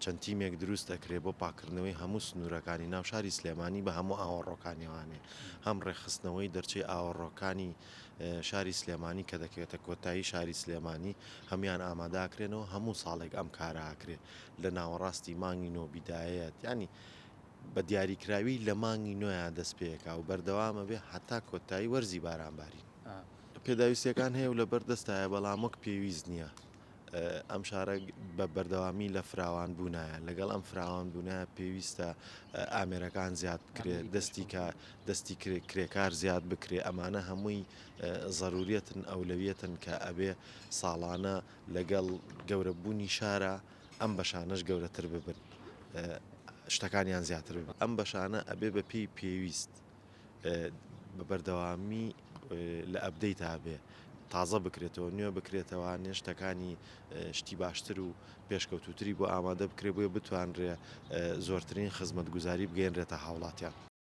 چەند تیمێک دروست دەکرێت بۆ پاکردنەوەی هەموو سنوورەکانی ناو شاری سلێمانی بە هەموو ئاوەڕۆکانیوانێ هەم ڕێخستنەوەی دەرچەی ئاوەڕۆکانی شاری سلێمانی کە دەکرێتە کۆتایی شاری سلێمانی هەمان ئاماداکرێنەوە هەموو ساڵێک ئەم کاراکرێت لە ناوەڕاستی مانگی نۆبیدایەت ینی بە دیاریکراوی لە مانگی نوۆیان دەست پێەکە و بەردەوامە بێ حتا کۆتایی وەرزی بارانباری پێداویستیەکان هەیە و لە بەردەستایە بەڵام وەک پێویست نییە ئەم شارە بە بەردەوامی لە فراوان بوونایە لەگەڵ ئەم فراوان بوونایە پێویستە ئامێرەکان زیاد بکرێت دەستی کرێکار زیاد بکرێ ئەمانە هەمووی ضرورەتن ئەولەویەتن کە ئەبێ ساڵانە لەگەڵ گەورەبوونی شارە ئەم بەشانەش گەورەتر ببن شتەکانیان زیاتر ببن ئەم بەشانە ئەبێ بە پێی پێویست بە بەردەوامی لە ئەبدەیت هابێ تازە بکرێتەوە نوێ بکرێتەوە نێشتەکانی شتی باشتر و پێشکەوتوتری بۆ ئامادە بکرێت بۆیە بتوانرێ زۆرترین خزمەتگوزاری بگەێنرێتە هاوڵاتیان.